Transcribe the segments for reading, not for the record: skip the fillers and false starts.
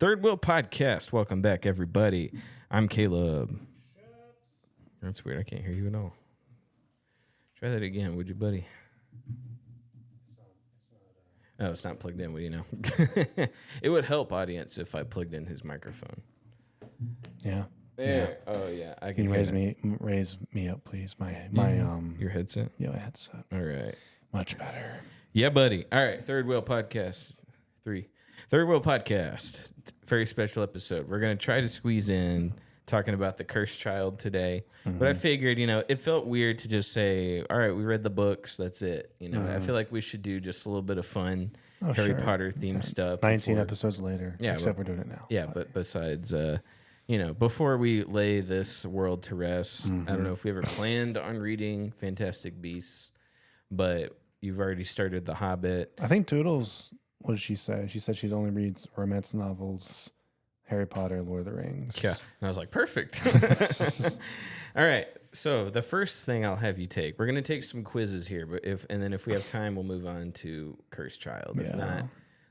Third Wheel Podcast. Welcome back, everybody. I'm Caleb. That's weird. I can't hear you at all. Try that again, would you, buddy? Oh, it's not plugged in. What do you know? It would help, audience, if I plugged in his microphone. Yeah. There. Yeah. Oh, yeah. I Can you raise me up, please? Your headset? Yeah, my headset. All right. Much better. Yeah, buddy. All right. Third Wheel Podcast. Third Wheel Podcast. Very special episode. We're going to try to squeeze in talking about the cursed child today. Mm-hmm. But I figured, it felt weird to just say, all right, we read the books. That's it. I feel like we should do just a little bit of fun Harry Potter themed stuff. 19 episodes later. Yeah. Except we're doing it now. Yeah. But besides, before we lay this world to rest, I don't know if we ever planned on reading Fantastic Beasts, but you've already started The Hobbit. I think Toodles, what did she say? She said she only reads romance novels, Harry Potter, Lord of the Rings. Yeah. And I was like, perfect. All right. So the first thing I'll have you take, we're going to take some quizzes here, and then if we have time, we'll move on to Cursed Child. If not,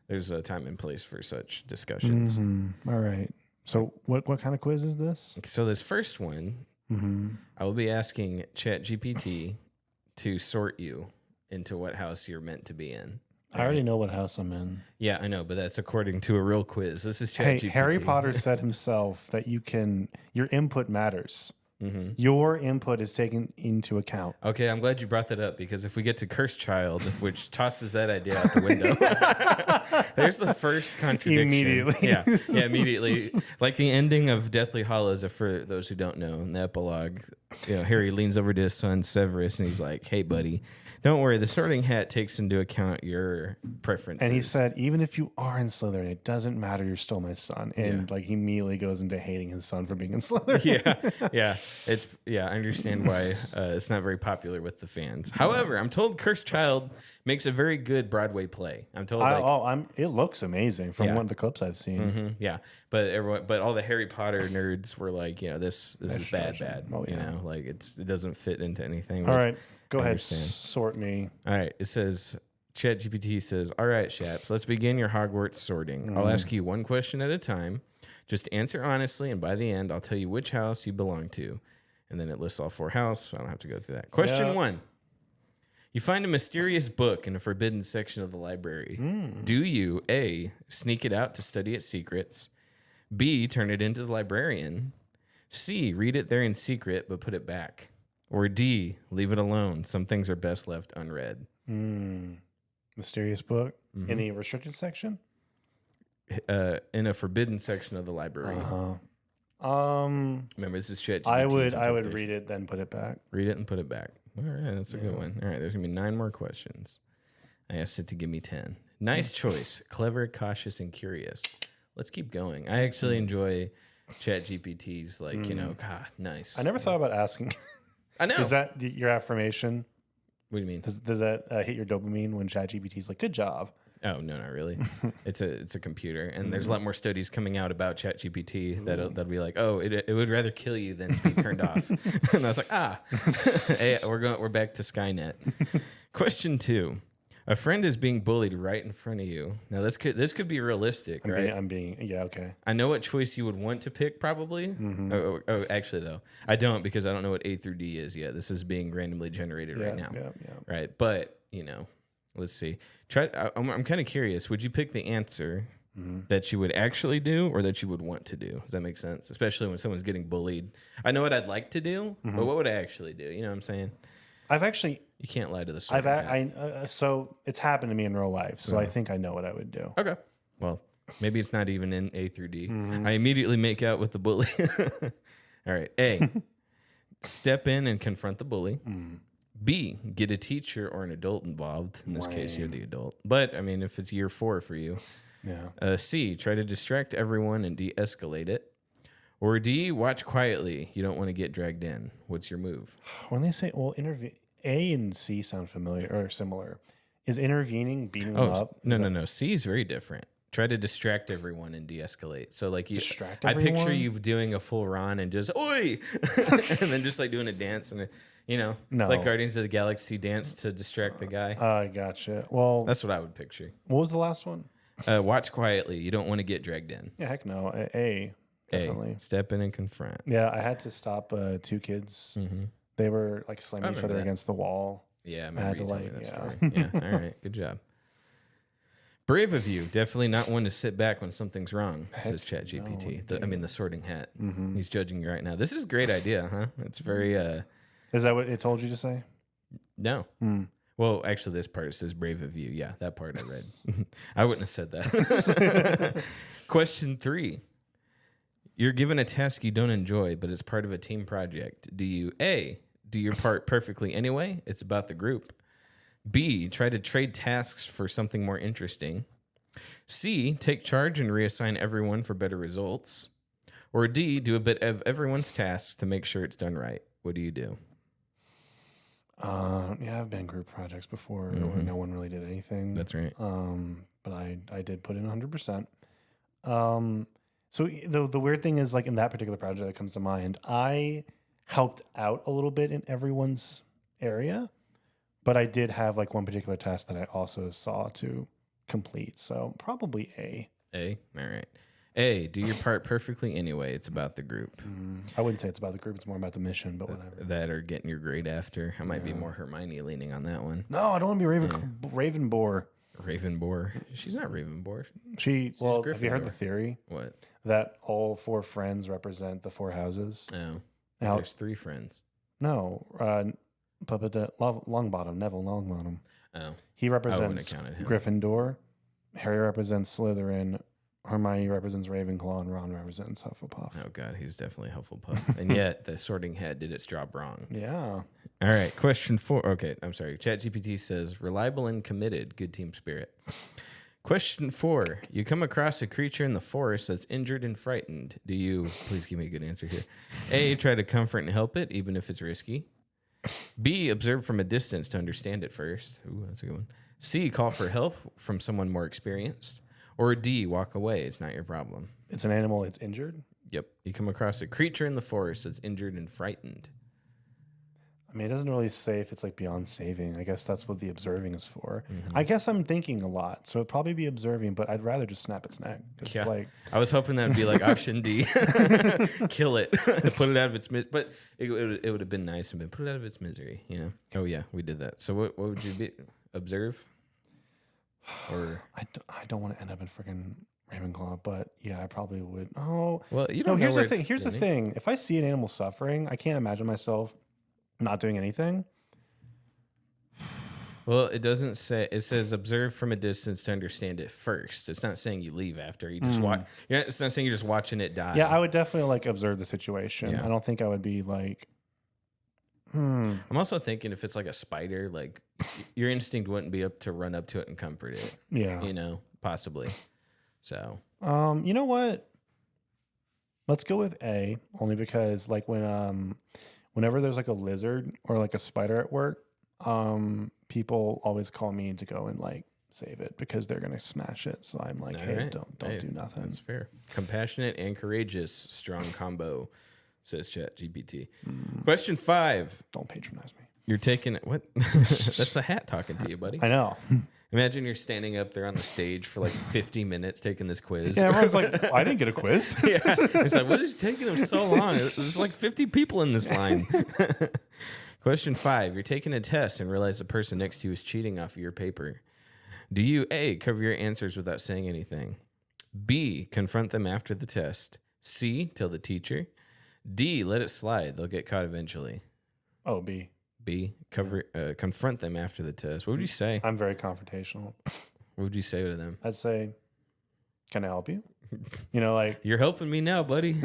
there's a time and place for such discussions. Mm-hmm. All right. So what kind of quiz is this? So this first one, I will be asking ChatGPT to sort you into what house you're meant to be in. I already know what house I'm in. Yeah, I know, but that's according to a real quiz. This is ChatGPT. Hey, Harry Potter said himself that your input matters. Mm-hmm. Your input is taken into account. Okay, I'm glad you brought that up because if we get to Cursed Child, which tosses that idea out the window, there's the first contradiction. Immediately. Yeah, immediately. Like the ending of Deathly Hallows, for those who don't know, in the epilogue, Harry leans over to his son Severus and he's like, hey, buddy, don't worry, the Sorting Hat takes into account your preferences. And he said, even if you are in Slytherin, it doesn't matter, you're still my son. And he immediately goes into hating his son for being in Slytherin. Yeah. I understand why it's not very popular with the fans. However, I'm told Cursed Child makes a very good Broadway play. I'm told it looks amazing from one of the clips I've seen. Mm-hmm, yeah. But all the Harry Potter nerds were like, this is bad. Oh, yeah. Like it doesn't fit into anything. All right. Go ahead, sort me. All right. It says, ChatGPT says, all right, Shaps, let's begin your Hogwarts sorting. I'll ask you one question at a time. Just answer honestly, and by the end, I'll tell you which house you belong to. And then it lists all 4 houses, so I don't have to go through that. Question 1. You find a mysterious book in a forbidden section of the library. Do you, A, sneak it out to study its secrets, B, turn it into the librarian, C, read it there in secret but put it back, or D, leave it alone? Some things are best left unread. Mysterious book in the restricted section? In a forbidden section of the library. Remember, this is ChatGPT. I would read it, then put it back. Read it and put it back. All right, that's a good one. All right, there's going to be 9 more questions. I asked it to give me 10. Nice choice. Clever, cautious, and curious. Let's keep going. I actually enjoy ChatGPT's, nice. I never thought about asking. I know. Is that your affirmation? What do you mean? Does that hit your dopamine when ChatGPT's like, good job? Oh, no, not really. It's a computer, and there's a lot more studies coming out about ChatGPT that'll be like, oh, it would rather kill you than be turned off. And I was like, hey, we're back to Skynet. Question 2. A friend is being bullied right in front of you. Now this could be realistic, right? Okay. I know what choice you would want to pick, probably. Oh, actually, though, I don't, because I don't know what A through D is yet. This is being randomly generated right now. Yeah. Right, but let's see. I'm kind of curious. Would you pick the answer that you would actually do or that you would want to do? Does that make sense? Especially when someone's getting bullied. I know what I'd like to do, but what would I actually do? You know what I'm saying? You can't lie to the story. So it's happened to me in real life, so I think I know what I would do. Okay. Well, maybe it's not even in A through D. I immediately make out with the bully. All right. A, step in and confront the bully. B, get a teacher or an adult involved. In this case, you're the adult. But, if it's year 4 for you. Yeah. C, try to distract everyone and de-escalate it. Or D, watch quietly. You don't want to get dragged in. What's your move? When they say, A and C sound familiar or similar. Is intervening beating them up? No. C is very different. Try to distract everyone and de-escalate. So distract I everyone? picture you doing a full run and just oi, and then just doing a dance and like Guardians of the Galaxy dance to distract the guy. I gotcha. Well, that's what I would picture. What was the last one? Watch quietly. You don't want to get dragged in. Yeah, heck no. A, definitely. Step in and confront. Yeah, I had to stop 2 kids. Mm-hmm. They were like slamming each other against the wall. Yeah, I remember you telling me that story. Yeah, all right. Good job. Brave of you. Definitely not one to sit back when something's wrong, says ChatGPT. No, the sorting hat. Mm-hmm. He's judging you right now. This is a great idea, huh? It's very... Is that what it told you to say? No. Well, actually, this part, it says brave of you. Yeah, that part I read. I wouldn't have said that. Question 3. You're given a task you don't enjoy, but it's part of a team project. Do you, A, do your part perfectly anyway? It's about the group. B, try to trade tasks for something more interesting. C, take charge and reassign everyone for better results. Or D, do a bit of everyone's tasks to make sure it's done right. What do you do? Yeah, I've been in group projects before where no one really did anything. That's right. But I did put in 100%. So the weird thing is, like, in that particular project that comes to mind, I helped out a little bit in everyone's area, but I did have like one particular task that I also saw to complete. So probably A. A? All right. A, do your part perfectly anyway. It's about the group. I wouldn't say it's about the group. It's more about the mission, but whatever. That or getting your grade after. I might be more Hermione leaning on that one. No, I don't want to be Ravenboar. Ravenboar. She's not Ravenboar. Well, have you heard the theory? What? That all 4 friends represent the 4 houses. Oh. Now, there's 3 friends. No. But Longbottom, Neville Longbottom. Oh. He represents Gryffindor. Harry represents Slytherin. Hermione represents Ravenclaw, and Ron represents Hufflepuff. Oh, God, he's definitely Hufflepuff. And yet, the sorting hat did its job wrong. Yeah. All right, question 4. Okay, I'm sorry. ChatGPT says, reliable and committed, good team spirit. Question 4. You come across a creature in the forest that's injured and frightened. Do you, please give me a good answer here. A, try to comfort and help it, even if it's risky. B, observe from a distance to understand it first. Ooh, that's a good one. C, call for help from someone more experienced. Or D, walk away. It's not your problem. It's an animal that's injured? Yep. You come across a creature in the forest that's injured and frightened. I mean, it doesn't really say if it's like beyond saving. I guess that's what the observing is for. I guess I'm thinking a lot, so it'd probably be observing, but I'd rather just snap its neck. Yeah. Like, I was hoping that would be like option D. Kill it. Put it out of its misery. But it would have been nice and been put it out of its misery, you know? Oh, yeah, we did that. So what would you be? Observe? Or I don't want to end up in freaking Ravenclaw, but yeah, I probably would. Oh, well, you don't know. Here's the thing. Here's the thing. If I see an animal suffering, I can't imagine myself not doing anything. Well, it doesn't say. It says observe from a distance to understand it first. It's not saying you leave after. You just watch. Yeah, it's not saying you're just watching it die. Yeah, I would definitely like observe the situation. Yeah. I don't think I would be like. I'm also thinking if it's like a spider, like your instinct wouldn't be up to run up to it and comfort it. Yeah. You know, possibly. So. You know what? Let's go with A, only because like whenever there's like a lizard or like a spider at work, people always call me to go and like save it because they're gonna smash it. So I'm like, hey, don't do nothing. That's fair. Compassionate and courageous, strong combo, says ChatGPT. Question 5. Don't patronize me. You're taking what? That's the hat talking to you, buddy. I know. Imagine you're standing up there on the stage for like 50 minutes taking this quiz. Yeah, everyone's like, I didn't get a quiz. Yeah. It's like, what is taking them so long? There's like 50 people in this line. Question 5. You're taking a test and realize the person next to you is cheating off of your paper. Do you A, cover your answers without saying anything? B, confront them after the test? C, tell the teacher? D, let it slide. They'll get caught eventually. Oh, B. B, confront them after the test. What would you say? I'm very confrontational. What would you say to them? I'd say, can I help you? You know, like. You're helping me now, buddy.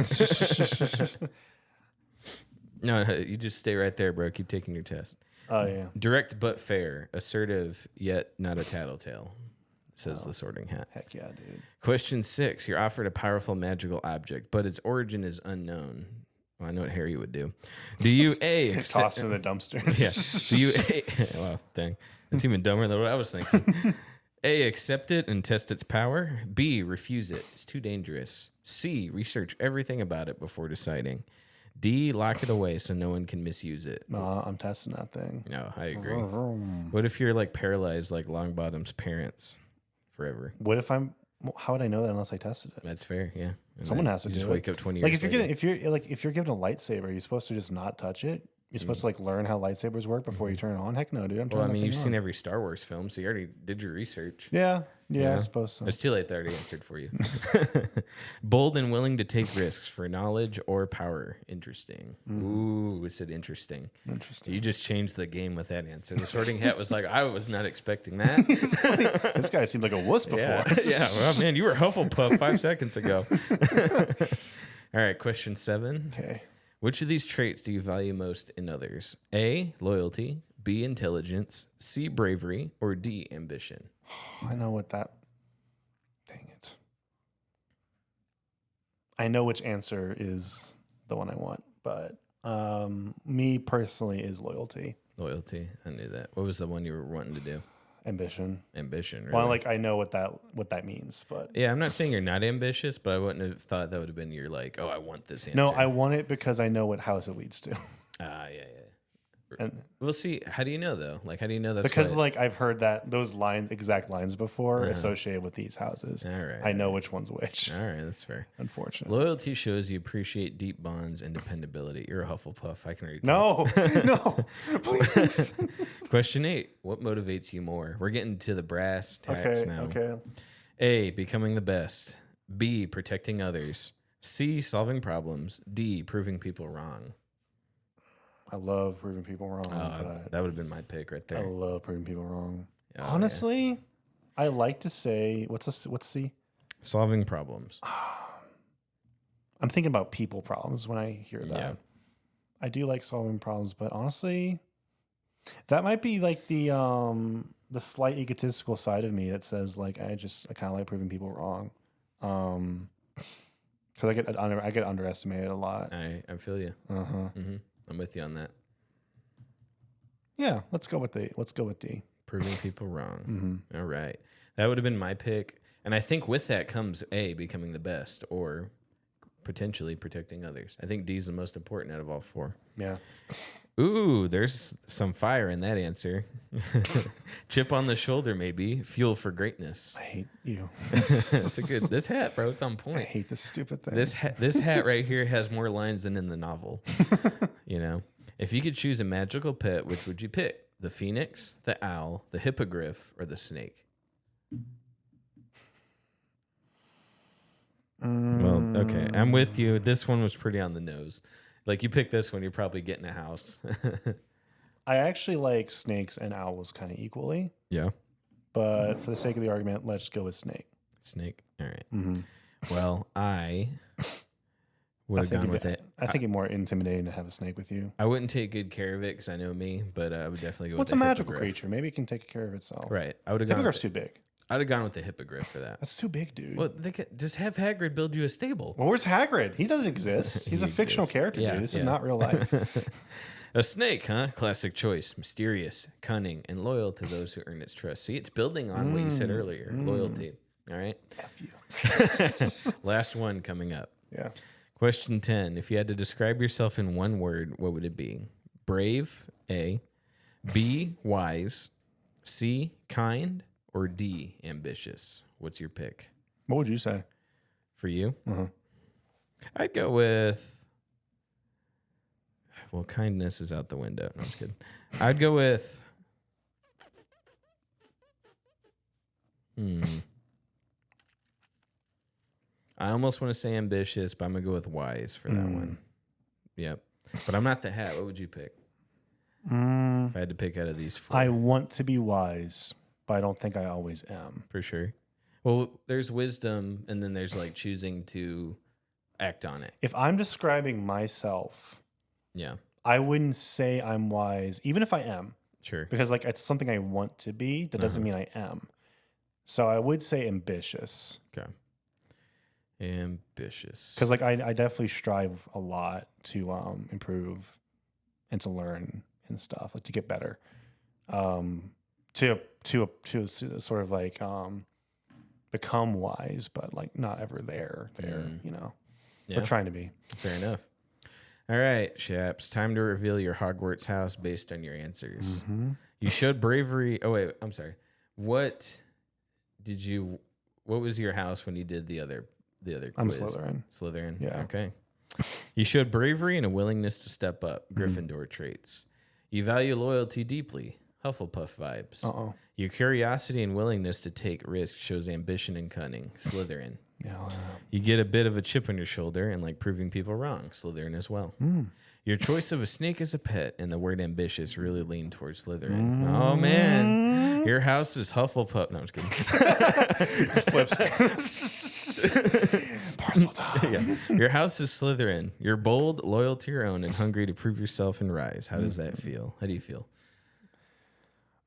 No, you just stay right there, bro. Keep taking your test. Oh, yeah. Direct but fair. Assertive yet not a tattletale, says the sorting hat. Heck yeah, dude. Question 6. You're offered a powerful magical object, but its origin is unknown. Well, I know what Harry would do. Do you A, toss in the dumpster? Yeah. Do you A, wow, dang. That's even dumber than what I was thinking. A, accept it and test its power. B, refuse it. It's too dangerous. C, research everything about it before deciding. D, lock it away so no one can misuse it. I'm testing that thing. No, I agree. What if you're like paralyzed like Longbottom's parents forever? What if I'm Well, how would I know that unless I tested it? That's fair. Yeah. And Someone then has to you do just it. wake up 20 Like years if you're later. getting if you're given a lightsaber, you're supposed to just not touch it. You're supposed to like learn how lightsabers work before you turn it on. Heck no, dude. I'm Well, I turning that mean, thing you've seen on. every Star Wars film, so you already did your research. Yeah, I Yeah. suppose so. It's too late. They already answered for you. Bold and willing to take risks for knowledge or power. Interesting. Ooh, it said interesting. Interesting. You just changed the game with that answer. The sorting hat was like, I was not expecting that. This guy seemed like a wuss before. Yeah, yeah. Well, man, you were Hufflepuff 5 seconds ago. All right, question 7. Okay. Which of these traits do you value most in others? A, loyalty, B, intelligence, C, bravery, or D, ambition? I know what that. Dang it. I know which answer is the one I want, but me personally is loyalty, Loyalty. I knew that. What was the one you were wanting to do? ambition. Ambition, really? Well, like I know what that means, but Yeah, I'm not saying you're not ambitious, but I wouldn't have thought that would have been your like, oh, I want this answer. no, I want it because I know what house it leads to, Ah, yeah. and We'll see. How do you know though? Like, how do you know that's because what- like I've heard that those exact lines before associated with these houses. All right. I know which one's which. All right, that's fair. Unfortunately, Loyalty shows you appreciate deep bonds and dependability. You're a Hufflepuff. I can already tell. no, please. Question 8. What motivates you more? We're getting to the brass tacks Okay, now. okay. A, becoming the best. B, protecting others. C, solving problems. D, proving people wrong. I love proving people wrong, but That would have been my pick right I there. love proving people wrong. Oh, Honestly, I like to say what's C? Solving problems. I'm thinking about people problems when I hear that. Yeah. I do like solving problems, but honestly, that might be like the slight egotistical side of me that says like I kind of like proving people wrong. Because I get underestimated a lot. I feel you. Uh-huh. I'm with you on that. Yeah, let's go with D. Proving people wrong. Mm-hmm. All right. That would have been my pick. And I think with that comes A, becoming the best, or potentially protecting others. I think D is the most important out of all 4. Yeah. Ooh, there's some fire in that answer. Chip on the shoulder, maybe. Fuel for greatness. I hate you. That's a good. This hat, bro, it's on I point. hate this stupid thing. This hat right here has more lines than in the novel. You know, if you could choose a magical pet, which would you pick? The phoenix, the owl, the hippogriff, or the snake? Well, okay, I'm with you. This one was pretty on the nose. Like you pick this one, you're probably getting a house. I actually like snakes and owls kind of equally, Yeah, but for the sake of the argument, let's go with snake. snake. All right. Mm-hmm. Well, I would have gone with it. I think it's more intimidating to have a snake with you. I wouldn't take good care of it because I know me, but I would definitely go What's with a the magical hippogriff. creature? Maybe it can take care of itself. Right. I would have gone. Hippogriff's With too big. I'd have gone with the hippogriff for that. That's too big, dude. Well, they could just have Hagrid build you a stable. Well, where's Hagrid? He doesn't exist. He's He a fictional exists. character, Yeah, dude. This yeah. is not real life. A snake, huh? Classic choice. Mysterious, cunning, and loyal to those who earn its trust. See, it's building on what you said earlier. Loyalty. All right. F you. Last one coming up. Yeah. Question 10. If you had to describe yourself in one word, what would it be? Brave, A. B, wise. C, kind. Or D, ambitious. What's your pick What would you say? for you? Mhm. I'd go with. Well, kindness is out the window. No, I'm just kidding. I'd go with. I almost want to say ambitious, but I'm gonna go with wise for that one. Yep. But I'm not the hat. What would you pick if I had to pick out of these 4? I want to be wise, but I don't think I always am. For sure. Well, there's wisdom, and then there's like choosing to act on it. If I'm describing myself, Yeah, I wouldn't say I'm wise, even if I am, sure. because like it's something I want to be. That doesn't mean I am. So I would say ambitious, Okay. Ambitious. because like I definitely strive a lot to improve and to learn and stuff, like to get better. To sort of like become wise, but like not ever there. You know, Yeah. we're trying to be. Fair enough. All right, chaps. Time to reveal your Hogwarts house based on your answers. Mm-hmm. You showed bravery. Oh, wait. I'm sorry. What did you what was your house when you did the other I'm quiz? Slytherin. Slytherin. Yeah. Okay. You showed bravery and a willingness to step up. Gryffindor traits. You value loyalty deeply. Hufflepuff vibes. Uh-oh. Your curiosity and willingness to take risks shows ambition and cunning. Slytherin. Yeah. You get a bit of a chip on your shoulder and like proving people wrong. Slytherin as well. Your choice of a snake as a pet and the word ambitious really lean towards Slytherin. Oh, man. Your house is Hufflepuff. No, I'm just kidding. Parcel time. Yeah. Your house is Slytherin. You're bold, loyal to your own, and hungry to prove yourself and rise. How does that feel? How do you feel?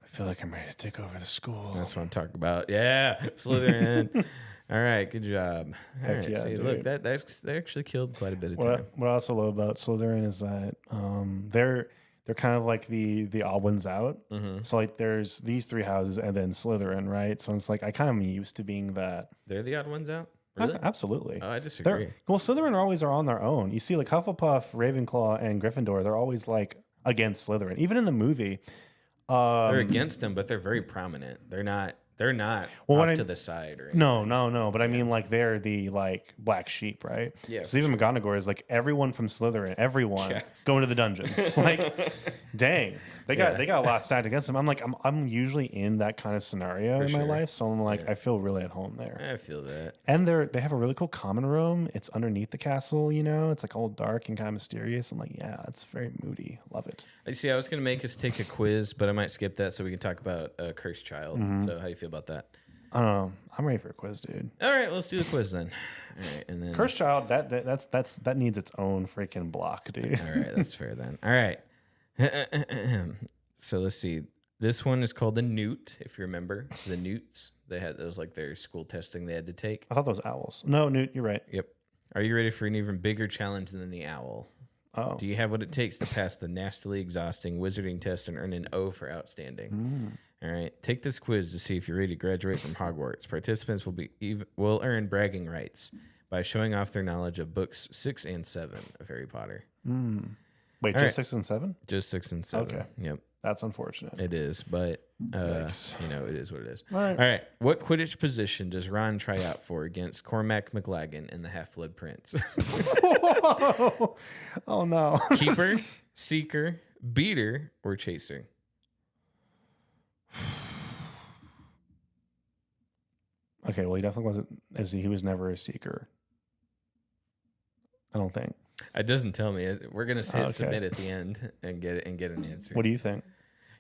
I feel like I'm ready to take over the school. That's what I'm talking about. Yeah, Slytherin. All right, good job. All Heck right, yeah, see, look, dude. that actually killed quite a bit of What time. I also love about Slytherin is that they're kind of like the odd ones out. So like there's these three houses and then Slytherin, right? So it's like I kind of am used to being that. They're the odd ones out? Really? Absolutely. Oh, I disagree. Well, Slytherin always are on their own. You see, like Hufflepuff, Ravenclaw, and Gryffindor, they're always like against Slytherin. Even in the movie, They're against them, but they're very prominent. They're not Well, off to the side or anything. no. But I mean, like they're the like black sheep, right? Yeah, So even McGonagall is like everyone from Slytherin, everyone Yeah. going to the dungeons. Like, dang, they got a lot stacked against them. I'm like, I'm usually in that kind of scenario in my sure. life, so I'm like, I feel really at home there. I feel that. And they have a really cool common room. It's underneath the castle, you know. It's like all dark and kind of mysterious. I'm like, yeah, it's very moody. Love it. I see. I was going to make us take a quiz, but I might skip that so we can talk about Cursed Child. So how do you feel about that? I don't know. I'm ready for a quiz, dude. All right, let's do the quiz then. All right, and then Cursed Child, that needs its own freaking block, dude. all right, that's fair then. All right. So let's see. This one is called the Newt, if you remember. The Newts. They had those like their school testing they had to take. I thought those owls. No, Newt, you're right. Yep. Are you ready for an even bigger challenge than the owl? Oh. Do you have what it takes to pass the nastily exhausting wizarding test and earn an O for outstanding? All right. Take this quiz to see if you're ready to graduate from Hogwarts. Participants will earn bragging rights by showing off their knowledge of books 6 and 7 of Harry Potter. Wait, All just right. 6 and 7? Just 6 and 7. Okay. Yep. That's unfortunate. It is, but Yikes. it is what it is. All right. All right. What Quidditch position does Ron try out for against Cormac McLaggen and the Half-Blood Prince? Oh no. Keeper, seeker, beater, or chaser? Okay, well he definitely wasn't he was never a seeker. I don't think. It doesn't tell me. We're gonna hit Okay. submit at the end and get an answer. What do you think?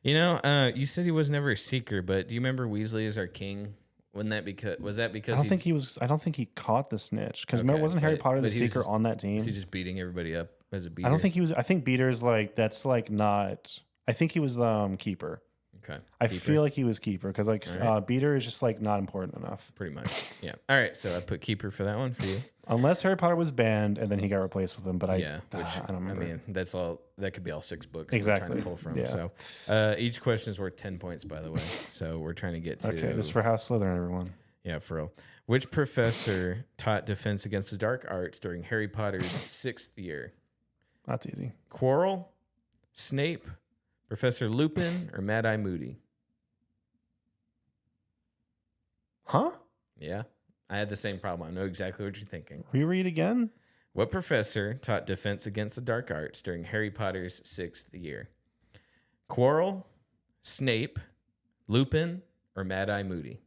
You know, you said he was never a seeker, but do you remember Weasley as our king? Wouldn't that was that because I don't think he caught the snitch because Okay, wasn't Harry but- Potter the but he was seeker just- on that team? was he just beating everybody up as a beater? I don't think he was. I think Beater's like that's like not. I think he was keeper. Okay. I Keeper? feel like he was keeper because like All Beater is just like not important enough. Pretty much. Yeah. All right. So I put keeper for that one for you. Unless Harry Potter was banned and then he got replaced with him, but I Yeah. Which I don't remember. I mean, that's all. That could be all 6 books Exactly. we're trying to pull from. Yeah. So each question is worth 10 points, by the way. So we're trying to get to. Okay, this is for House Slytherin, everyone. Yeah, for real. Which professor taught defense against the dark arts during Harry Potter's 6th year? That's easy. Quirrell, Snape, Professor Lupin, or Mad-Eye Moody? Huh? Yeah, I had the same problem. I know exactly what you're thinking. Reread again? What professor taught defense against the dark arts during Harry Potter's 6th year? Quirrell, Snape, Lupin, or Mad-Eye Moody?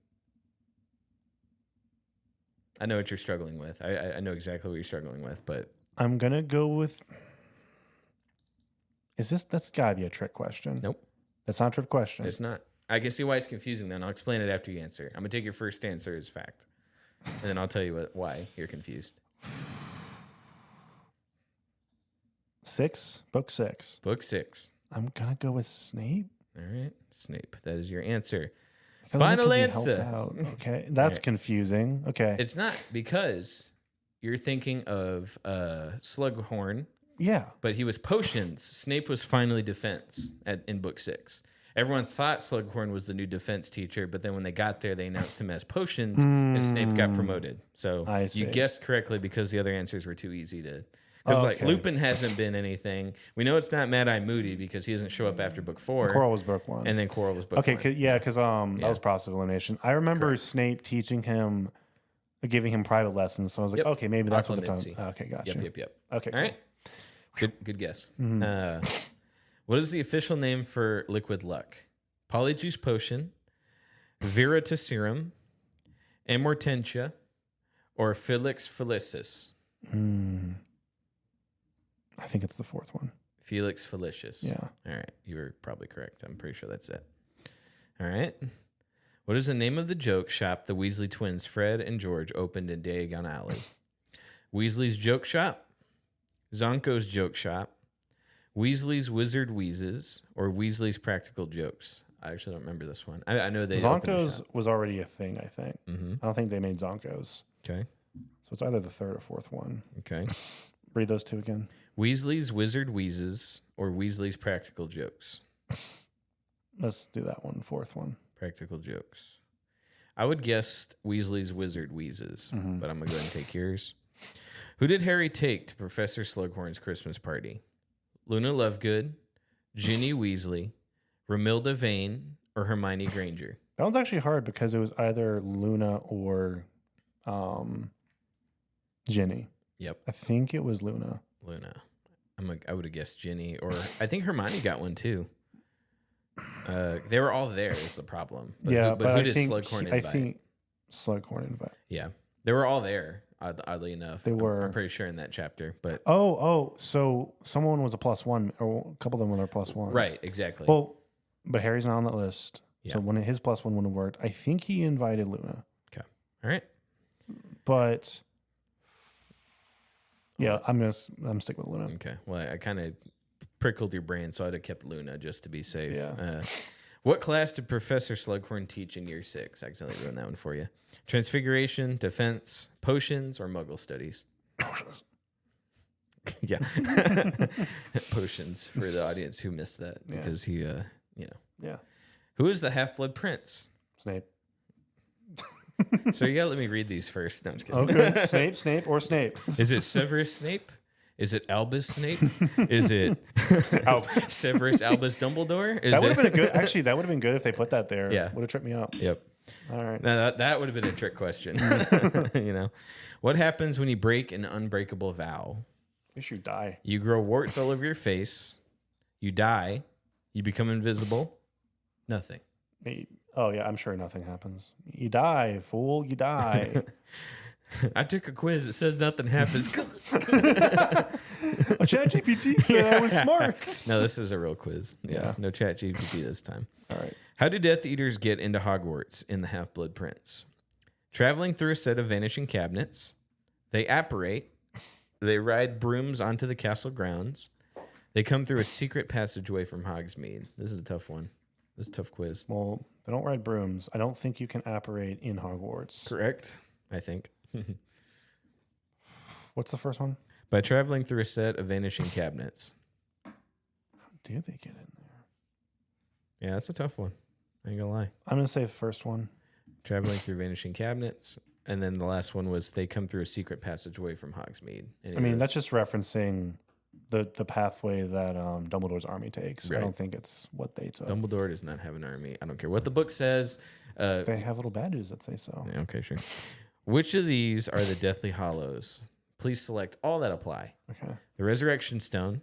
I know what you're struggling with. I know exactly what you're struggling with, but I'm gonna go with. That's gotta be a trick question? nope, That's not a trick question. it's not. I can see why it's confusing then. I'll explain it after you answer. I'm going to take your first answer as fact, and then I'll tell you why you're confused. 6, book 6. Book 6. I'm gonna go with Snape. All right, Snape. That is your answer. Because I think Final he helped answer. out. Okay, that's Right. confusing. Okay, It's not because you're thinking of Slughorn, yeah. but he was potions. Snape was finally defense in book 6. Everyone thought Slughorn was the new defense teacher, but then when they got there, they announced him as potions, and Snape got promoted. So I you see. guessed correctly because the other answers were too easy to Because Okay. Lupin hasn't been anything. We know it's not Mad Eye Moody because he doesn't show up after book 4. Quirrell was book 1. And then Quirrell was book Okay, 1. because that was process of elimination. I remember Snape teaching him, giving him private lessons. So I was like, Yep. okay, maybe that's what the Occlumency. time. Okay, gotcha. Yep. Okay, All right. Good guess. What is the official name for liquid luck? Polyjuice potion, Veritaserum, Amortentia, or Felix Felicis? I think it's the fourth one. Felix Felicis. Yeah. All right. You were probably correct. I'm pretty sure that's it. All right. What is the name of the joke shop the Weasley twins, Fred and George, opened in Diagon Alley? Weasley's Joke Shop, Zonko's Joke Shop, Weasley's Wizard Wheezes, or Weasley's Practical Jokes? I actually don't remember this one. I know they opened a Zonko's shop. was already a thing, I think. Mm-hmm. I don't think they made Zonko's. Okay. So it's either the third or fourth one. Okay. Read those two again. Weasley's Wizard Wheezes or Weasley's Practical Jokes? Let's do that one, fourth one. Practical Jokes. I would guess Weasley's Wizard Wheezes, but I'm going to go ahead and take yours. Who did Harry take to Professor Slughorn's Christmas party? Luna Lovegood, Ginny Weasley, Romilda Vane, or Hermione Granger? That one's actually hard because it was either Luna or Ginny. Yep, I think it was Luna. Luna. I would have guessed Ginny, or I think Hermione got one too. They were all there is the problem. But yeah, but who I did think Slughorn invite? I think Slughorn invite. Yeah, they were all there. Oddly enough, They were. I'm pretty sure in that chapter. But So someone was a +1, or a couple of them were +1s. right, exactly. Well, but Harry's not on that list. Yeah. So when his +1 wouldn't have worked, I think he invited Luna. Okay, all right. But yeah, I'm stick with Luna. Okay. Well, I kind of prickled your brain, so I'd have kept Luna just to be safe. Yeah. What class did Professor Slughorn teach in year 6? I accidentally ruined that one for you. Transfiguration, defense, potions, or Muggle studies? Yeah. Potions for the audience who missed that because he, Yeah. Who is the Half-Blood Prince? Snape. So you gotta let me read these first. No, I'm just kidding. Okay. Snape, or Snape. Is it Severus Snape? Is it Albus Snape? Is it Severus Albus Dumbledore? That would have been a good. Actually, that would have been good if they put that there. Yeah. Would have tripped me up. Yep. All right. Now that would have been a trick question. What happens when you break an unbreakable vow? Wish you die. You grow warts all over your face. You die. You become invisible. Nothing. Oh yeah, I'm sure nothing happens. You die, fool. You die. I took a quiz. It says nothing happens. ChatGPT said I was smart. No, this is a real quiz. Yeah. No ChatGPT this time. All right. How do Death Eaters get into Hogwarts in the Half-Blood Prince? Traveling through a set of vanishing cabinets. They apparate. They ride brooms onto the castle grounds. They come through a secret passageway from Hogsmeade. This is a tough one. This is a tough quiz. Well, they don't ride brooms. I don't think you can apparate in Hogwarts. Correct, I think. What's the first one? By traveling through a set of vanishing cabinets. How do they get in there? Yeah, that's a tough one. I ain't gonna lie. I'm gonna say the first one. Traveling through vanishing cabinets. And then the last one was they come through a secret passageway from Hogsmeade. I mean, that's just referencing the pathway that Dumbledore's army takes. Right. I don't think it's what they took. Dumbledore does not have an army. I don't care what the book says. They have little badges that say so. Yeah, okay, sure. Which of these are the Deathly Hollows? Please select all that apply. Okay. The Resurrection Stone,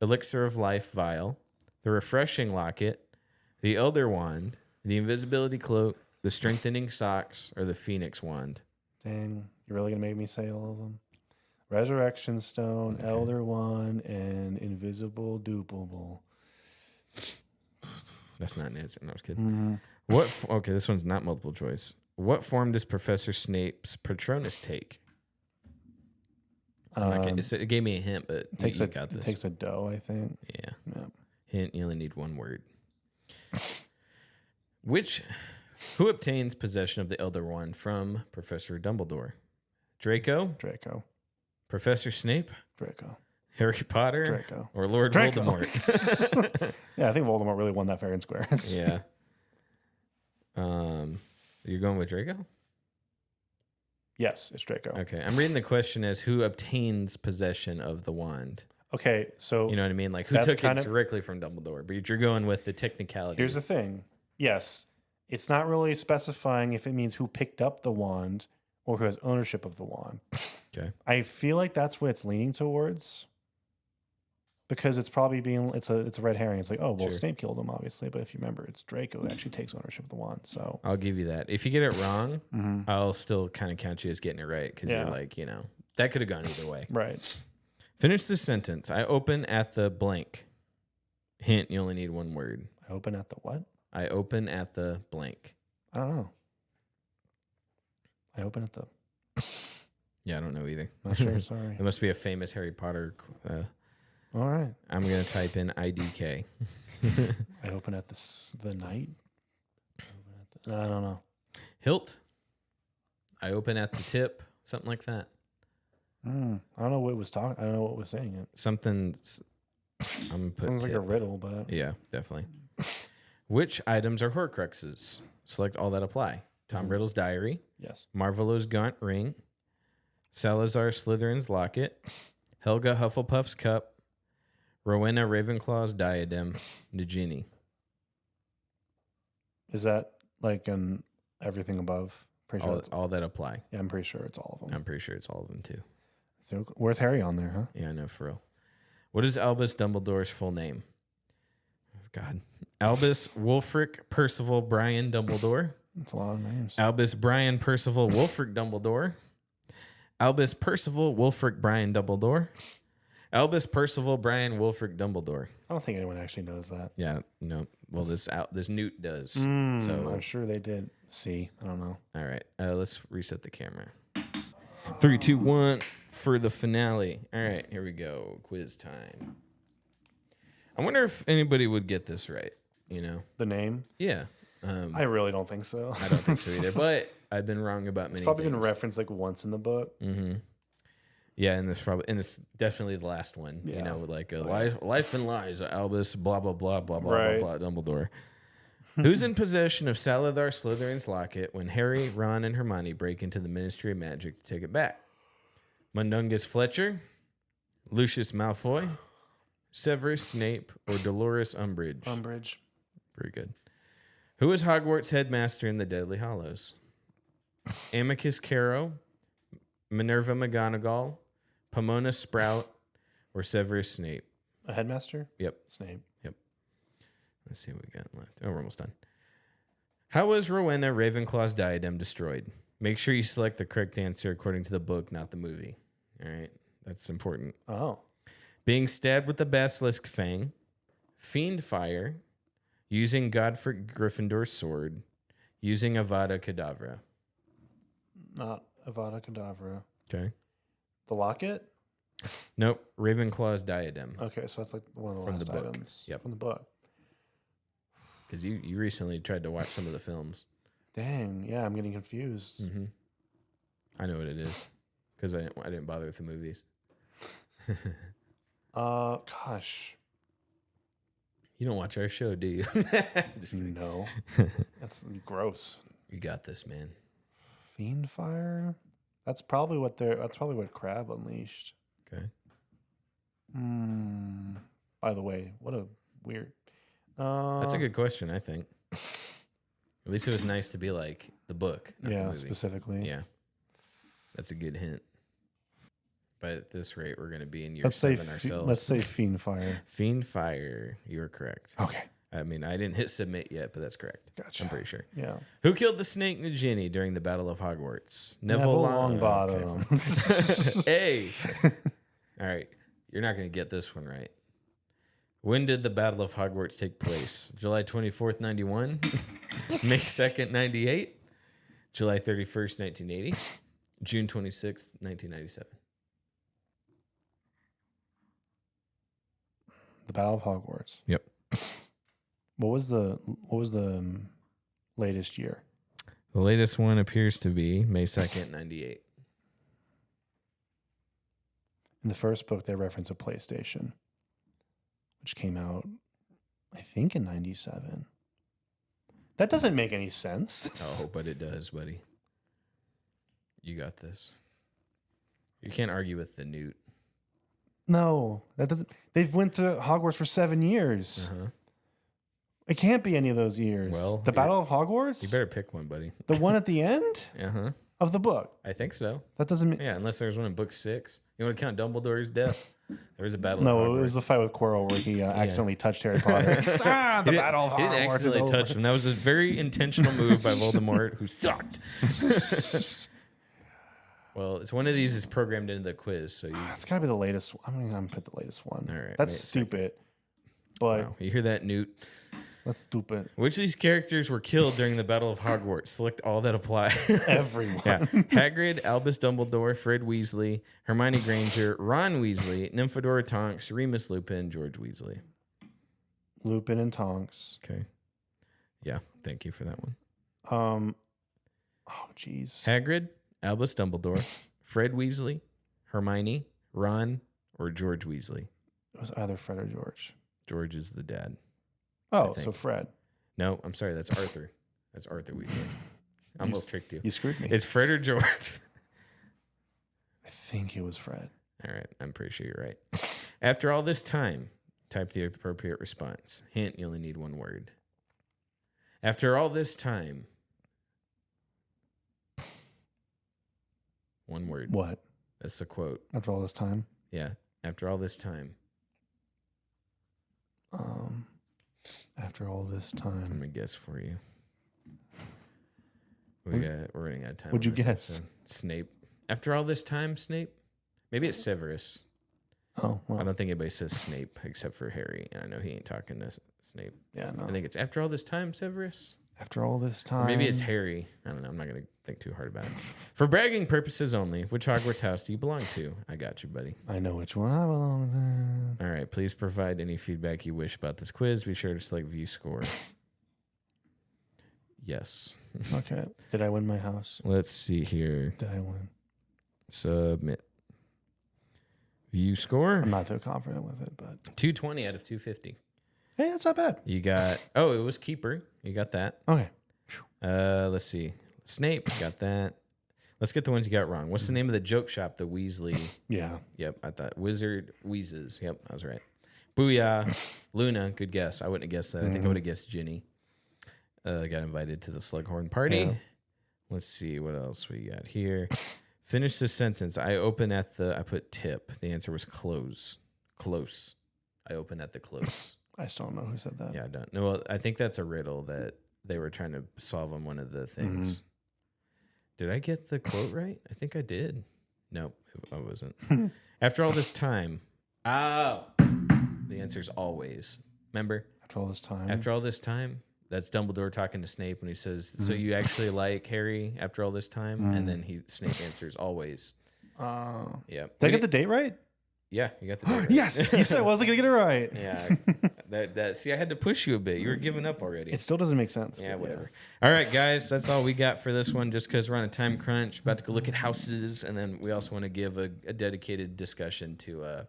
Elixir of Life Vial, the Refreshing Locket, the Elder Wand, the Invisibility Cloak, the Strengthening Socks, or the Phoenix Wand. Dang, you're really gonna make me say all of them? Resurrection Stone, Okay. Elder Wand, and Invisible Dupable. That's not an answer. No, I was kidding. Okay, this one's not multiple choice. What form does Professor Snape's Patronus take? It gave me a hint, but you got this. It takes a dough, I think. Yeah. Yeah. Hint, you only need one word. Who obtains possession of the Elder Wand from Professor Dumbledore? Draco, Professor Snape, Harry Potter, Draco. or Lord Draco. Voldemort? Yeah, I think Voldemort really won that fair and square. Yeah. You're going with Draco? Yes, it's Draco. Okay, I'm reading the question as who obtains possession of the wand. Okay, so You know what I mean? Like who That's took kind it of- directly from Dumbledore? But you're going with the technicality. here's the thing. Yes, it's not really specifying if it means who picked up the wand or who has ownership of the wand. Okay. I feel like that's what it's leaning towards. Because it's probably it's a red herring. It's like, oh well, Sure. Snape killed him, obviously, but if you remember, it's Draco who actually takes ownership of the wand. So I'll give you that. If you get it wrong, Mhm. I'll still kind of count you as getting it right because Yeah. you're like, that could have gone either way. right. Finish this sentence. I open at the blank. Hint, you only need one word. I open at the what? I open at the blank. I don't know. I open at the. Yeah, I don't know either. Not sure. Sorry. It must be a famous Harry Potter. All right. I'm going to type in IDK. I open at the night. I don't know. Hilt. I open at the tip. Something like that. I don't know what it was talking. I don't know what was saying it. Something. I'm going to put Sounds like a tip. riddle, but Yeah, definitely. Which items are Horcruxes? Select all that apply. Tom Riddle's diary, yes. Marvolo's gaunt ring, Salazar Slytherin's locket, Helga Hufflepuff's cup, Rowena Ravenclaw's diadem, Nagini. Is that like an everything above? Pretty sure. All that apply. Yeah, I'm pretty sure it's all of them. I'm pretty sure it's all of them too. So where's Harry on there, huh? Yeah, I know, for real. What is Albus Dumbledore's full name? Oh, God. Albus Wulfric Percival Brian Dumbledore. That's a lot of names. Albus Brian Percival Wulfric Dumbledore. Albus Percival Wulfric Brian Dumbledore. Albus Percival Brian Wulfric Dumbledore. I don't think anyone actually knows that. Yeah, no. Well, this Newt does. So, I'm sure they did. See, I don't know. all right. Let's reset the camera. 3, 2, 1 for the finale. All right, here we go. Quiz time. I wonder if anybody would get this right. The name? Yeah. I really don't think so. I don't think so either. But I've been wrong about many. It's probably been things. referenced like once in the book. Mm-hmm. Yeah, and it's definitely the last one. Yeah. Like life and lies, Albus, blah blah blah blah blah Right. blah blah. Dumbledore. Who's in possession of Salazar Slytherin's locket when Harry, Ron, and Hermione break into the Ministry of Magic to take it back? Mundungus Fletcher, Lucius Malfoy, Severus Snape, or Dolores Umbridge? Umbridge. Very good. Who is Hogwarts headmaster in the Deadly Hallows? Amicus Caro, Minerva McGonagall, Pomona Sprout, or Severus Snape? A headmaster? Yep. Snape. Let's see what we got left. Oh, we're almost done. How was Rowena Ravenclaw's diadem destroyed? Make sure you select the correct answer according to the book, not the movie. All right. That's important. Oh. Being stabbed with the basilisk fang, fiend fire, using Godfrey Gryffindor's sword, using Avada Kedavra. Not Avada Kedavra. Okay. The locket? Nope. Ravenclaw's diadem. Okay, so that's like one of the From last the book. items. Yep. From the book. Because you recently tried to watch some of the films. Dang. Yeah, I'm getting confused. Mm-hmm. I know what it is. Because I didn't bother with the movies. Gosh. You don't watch our show, do you? Just kidding. No. That's gross. You got this, man. Fiend fire? That's probably what Crab unleashed. Okay. By the way, what a weird. That's a good question, I think. At least it was nice to be like the book, not the Yeah, movie. specifically. Yeah. That's a good hint. But at this rate, we're going to be in year Let's say 7 ourselves. let's say fiend fire. Fiend Fire. You are correct. Okay. I mean, I didn't hit submit yet, but that's correct. Gotcha. I'm pretty sure. Yeah. Who killed the snake Nagini during the Battle of Hogwarts? Neville Longbottom. Longbottom. Okay. Hey. All right. You're not going to get this one right. When did the Battle of Hogwarts take place? July 24th, 91? May 2nd, 98? July 31st, 1980? June 26th, 1997? The Battle of Hogwarts. Yep. What was the latest year? The latest one appears to be May 2nd, 98. In the first book, they reference a PlayStation, which came out, I think, in 97. That doesn't make any sense. Oh, but it does, buddy. You got this. You can't argue with the Newt. No, that doesn't. They've went to Hogwarts for 7 years. Uh-huh. It can't be any of those years. Well, the Battle of Hogwarts. You better pick one, buddy. The one at the end Uh-huh. of the book. I think so. That doesn't mean. Yeah, unless there's one in book 6. You want to count Dumbledore's death? There was a battle. No, of it Hogwarts. was the fight with Quirrell where he accidentally touched Harry Potter. The He Battle of He didn't Hogwarts is accidentally over. touch him. That was a very intentional move by Voldemort, who sucked. Well, it's one of these is programmed into the quiz, so you. It's got to be the latest. I'm going to put the latest one. All right, That's wait a stupid. But Wow, you hear that, Newt? that's stupid. Which of these characters were killed during the Battle of Hogwarts? Select all that apply. Everyone. Yeah. Hagrid, Albus Dumbledore, Fred Weasley, Hermione Granger, Ron Weasley, Nymphadora Tonks, Remus Lupin, George Weasley. Lupin and Tonks. Okay. Yeah, thank you for that one. Oh, jeez. Hagrid, Albus Dumbledore, Fred Weasley, Hermione, Ron, or George Weasley. It was either Fred or George. George is the dad. Oh, think. so Fred. No, I'm sorry. That's Arthur. That's Arthur Weasley. I almost tricked you. You screwed me. It's Fred or George. I think it was Fred. All right. I'm pretty sure you're right. After all this time, type the appropriate response. Hint, you only need one word. After all this time. One word. What? That's the quote. After all this time? Yeah. After all this time. After all this I'm time. going to guess for you. We're running out of time. What'd on you this guess? episode. Snape. After all this time, Snape? Maybe it's Severus. Oh, well. I don't think anybody says Snape except for Harry. And I know he ain't talking to Snape. Yeah, no. I think it's after all this time, Severus. After all this Or time. maybe it's Harry. I don't know. I'm not going to think too hard about it. For bragging purposes only, which Hogwarts house do you belong to? I got you, buddy. I know which one I belong to. All right. Please provide any feedback you wish about this quiz. Be sure to select view score. Yes. Okay. Did I win my house? Let's see here. Did I win? Submit. View score. I'm not too confident with it, but 220 out of 250. hey, that's not bad. You got, oh, it was Keeper. You got that. Okay. Let's see. Snape, got that. Let's get the ones you got wrong. What's the name of the joke shop? The Weasley. Yeah. Yep, I thought Wizard Wheezes. Yep, I was right. Booyah. Luna, good guess. I wouldn't have guessed that. I think I would have guessed Ginny. Got invited to the Slughorn party. Yeah. Let's see what else we got here. Finish the sentence. I open at the, I put tip. The answer was close. Close. I open at the close. I still don't know who said that. Yeah, I don't know. Well, I think that's a riddle that they were trying to solve on one of the things. Did I get the quote right? I think I did. Nope, I wasn't. After all this time, the answer is always. Remember? After all this time. After all this time, that's Dumbledore talking to Snape when he says, "So you actually like Harry after all this time?" And then Snape answers, "Always." Yeah. Did I get the date right? Yeah, you got the date right. Yes. You said I wasn't going to get it right. Yeah. That. See, I had to push you a bit. You were giving up already. It still doesn't make sense. Yeah, but whatever. All right, guys, that's all we got for this one. Just because we're on a time crunch, about to go look at houses, and then we also want to give a dedicated discussion to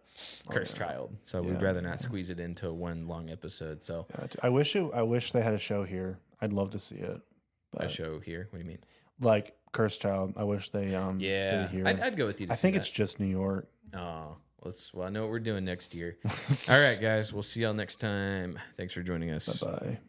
Cursed Child. So we'd rather not squeeze it into one long episode. So I wish they had a show here. I'd love to see it. a show here. What do you mean? Like Cursed Child. I wish they did Yeah, it here. I'd go with you. To I see think that. it's just New York. Oh, well, I know what we're doing next year. All right, guys, we'll see y'all next time. Thanks for joining us. Bye.